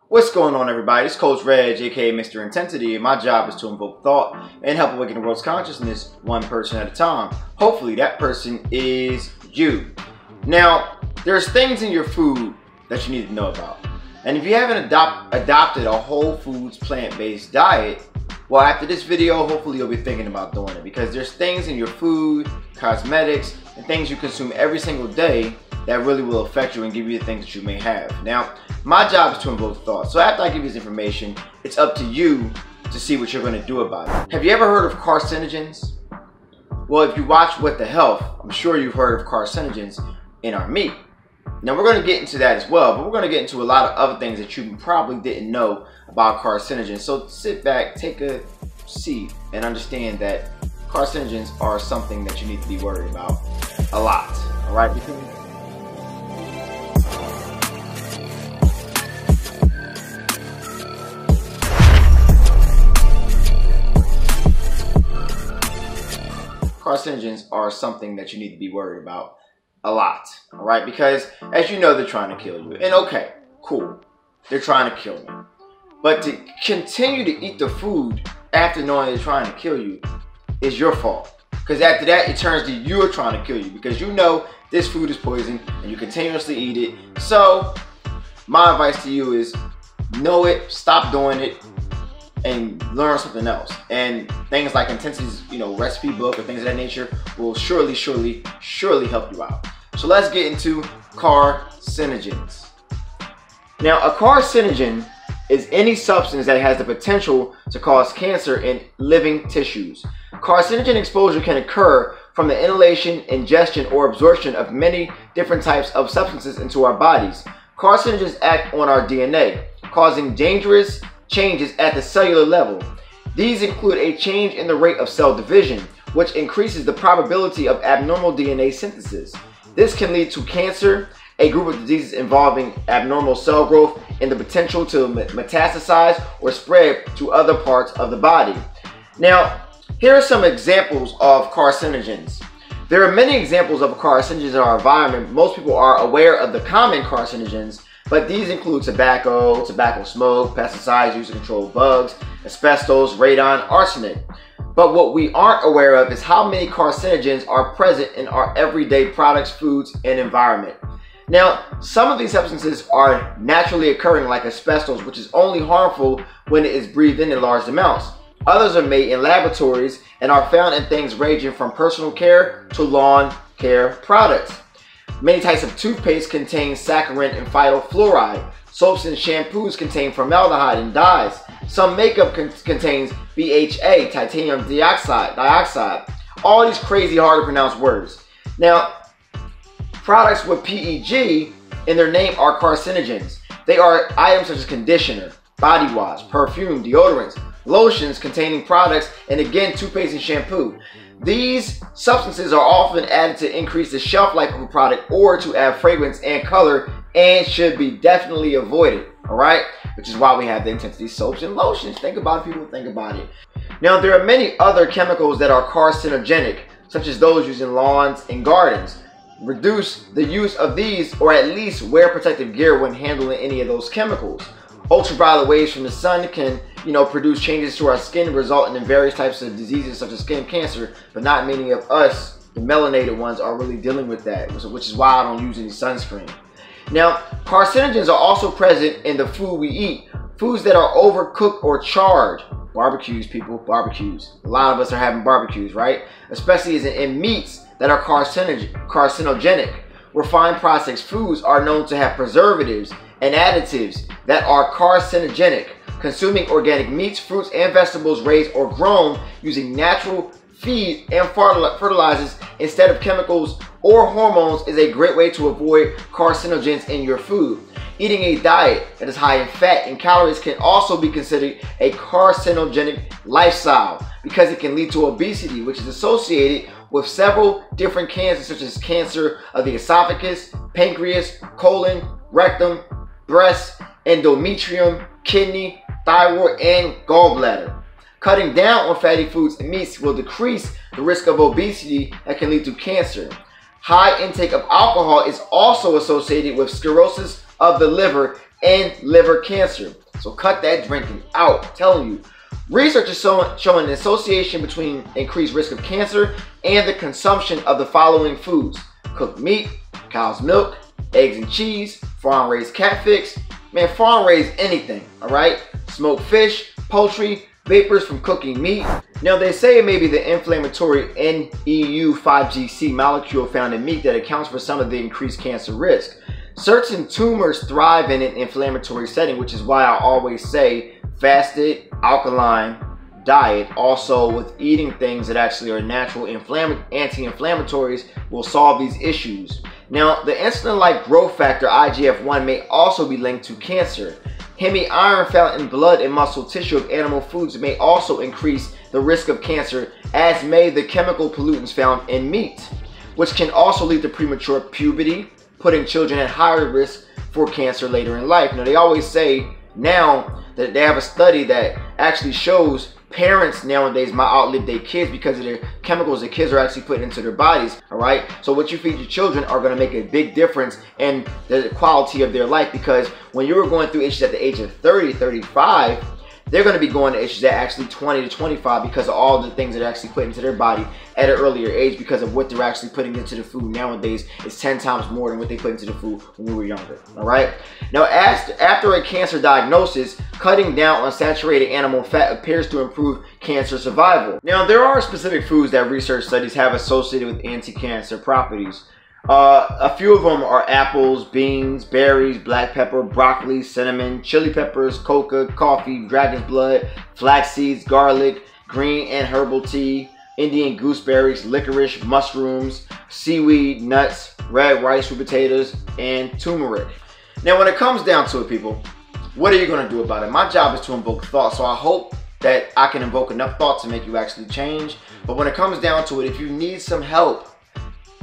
What's going on, everybody? It's Coach Reg, aka Mr. Intensity, and my job is to invoke thought and help awaken the world's consciousness one person at a time. Hopefully that person is you. Now, there's things in your food that you need to know about. And if you haven't adopted a whole foods plant-based diet, well, after this video, hopefully you'll be thinking about doing it, because there's things in your food, cosmetics, and things you consume every single day that really will affect you and give you the things that you may have. Now, my job is to invoke thought. So after I give you this information, it's up to you to see what you're going to do about it. Have you ever heard of carcinogens? Well, if you watch What the Health, I'm sure you've heard of carcinogens in our meat. Now, we're going to get into that as well, but we're going to get into a lot of other things that you probably didn't know about carcinogens. So sit back, take a seat, and understand that carcinogens are something that you need to be worried about a lot. All right? Carcinogens are something that you need to be worried about a lot, all right? Because as you know, they're trying to kill you. And okay, cool, they're trying to kill you. But to continue to eat the food after knowing they're trying to kill you is your fault. Because after that, it turns to you're trying to kill you, because you know this food is poison and you continuously eat it. So my advice to you is know it, stop doing it, and learn something else. And things like Intensity's, recipe book or things of that nature will surely help you out. So let's get into carcinogens. Now, a carcinogen is any substance that has the potential to cause cancer in living tissues. Carcinogen exposure can occur from the inhalation, ingestion, or absorption of many different types of substances into our bodies. Carcinogens act on our DNA, causing dangerous changes at the cellular level. These include a change in the rate of cell division, which increases the probability of abnormal DNA synthesis. This can lead to cancer, a group of diseases involving abnormal cell growth, and the potential to metastasize or spread to other parts of the body. Now, here are some examples of carcinogens. There are many examples of carcinogens in our environment. Most people are aware of the common carcinogens, but these include tobacco smoke, pesticides used to control bugs, asbestos, radon, arsenic. But what we aren't aware of is how many carcinogens are present in our everyday products, foods, and environment. Now, some of these substances are naturally occurring, like asbestos, which is only harmful when it is breathed in large amounts. Others are made in laboratories and are found in things ranging from personal care to lawn care products. Many types of toothpaste contain saccharin and phytofluoride. Soaps and shampoos contain formaldehyde and dyes. Some makeup contains BHA, titanium dioxide. All these crazy hard to pronounce words. Now, products with PEG in their name are carcinogens. They are items such as conditioner, body wash, perfume, deodorants, lotions containing products, and again, toothpaste and shampoo. These substances are often added to increase the shelf life of a product or to add fragrance and color, and should be definitely avoided, all right? Which is why we have the Intensity soaps and lotions. Think about it, people, think about it. Now, there are many other chemicals that are carcinogenic, such as those used in lawns and gardens. Reduce the use of these, or at least wear protective gear when handling any of those chemicals. Ultraviolet waves from the sun can, produce changes to our skin, resulting in various types of diseases such as skin cancer, but not many of us, the melanated ones, are really dealing with that, which is why I don't use any sunscreen. Now, carcinogens are also present in the food we eat. Foods that are overcooked or charred. Barbecues, people, barbecues. A lot of us are having barbecues, right? Especially in meats that are carcinogenic. Refined processed foods are known to have preservatives and additives that are carcinogenic. Consuming organic meats, fruits, and vegetables raised or grown using natural feed and fertilizers instead of chemicals or hormones is a great way to avoid carcinogens in your food. Eating a diet that is high in fat and calories can also be considered a carcinogenic lifestyle, because it can lead to obesity, which is associated with several different cancers, such as cancer of the esophagus, pancreas, colon, rectum, breast, endometrium, kidney, thyroid, and gallbladder. Cutting down on fatty foods and meats will decrease the risk of obesity that can lead to cancer. High intake of alcohol is also associated with cirrhosis of the liver and liver cancer. So cut that drinking out. I'm telling you. Research is showing an association between increased risk of cancer and the consumption of the following foods: cooked meat, cow's milk, eggs and cheese, farm-raised catfish, man, farm-raised anything, all right? Smoked fish, poultry, vapors from cooking meat. Now, they say it may be the inflammatory NEU5GC molecule found in meat that accounts for some of the increased cancer risk. Certain tumors thrive in an inflammatory setting, which is why I always say fasted, alkaline diet. Also, with eating things that actually are natural anti-inflammatories will solve these issues. Now, the insulin-like growth factor IGF-1 may also be linked to cancer. Hemi-iron found in blood and muscle tissue of animal foods may also increase the risk of cancer, as may the chemical pollutants found in meat, which can also lead to premature puberty, putting children at higher risk for cancer later in life. Now, they always say now that they have a study that actually shows parents nowadays might outlive their kids because of the chemicals the kids are actually putting into their bodies, all right? So what you feed your children are going to make a big difference in the quality of their life, because when you're going through issues at the age of 30, 35, they're going to be going to issues at actually 20 to 25 because of all the things that are actually put into their body at an earlier age, because of what they're actually putting into the food nowadays is 10 times more than what they put into the food when we were younger, all right? Now, after a cancer diagnosis, cutting down on saturated animal fat appears to improve cancer survival. Now, there are specific foods that research studies have associated with anti-cancer properties. A few of them are apples, beans, berries, black pepper, broccoli, cinnamon, chili peppers, coca, coffee, dragon's blood, flax seeds, garlic, green and herbal tea, Indian gooseberries, licorice, mushrooms, seaweed, nuts, red rice, sweet potatoes, and turmeric. Now, when it comes down to it, people, what are you going to do about it? My job is to invoke thought, so I hope that I can invoke enough thought to make you actually change. But when it comes down to it, if you need some help,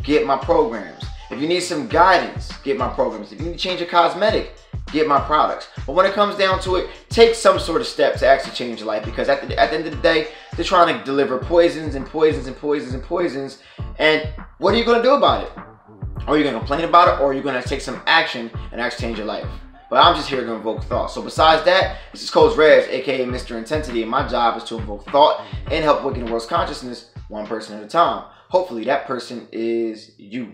get my programs. If you need some guidance, get my programs. If you need to change your cosmetic, get my products. But when it comes down to it, take some sort of step to actually change your life, because at the end of the day, they're trying to deliver poisons and poisons and poisons and poisons. And what are you going to do about it? Are you going to complain about it, or are you going to take some action and actually change your life? But I'm just here to invoke thought. So besides that, this is Coach Rez, aka Mr. Intensity, and my job is to invoke thought and help awaken the world's consciousness one person at a time. Hopefully that person is you.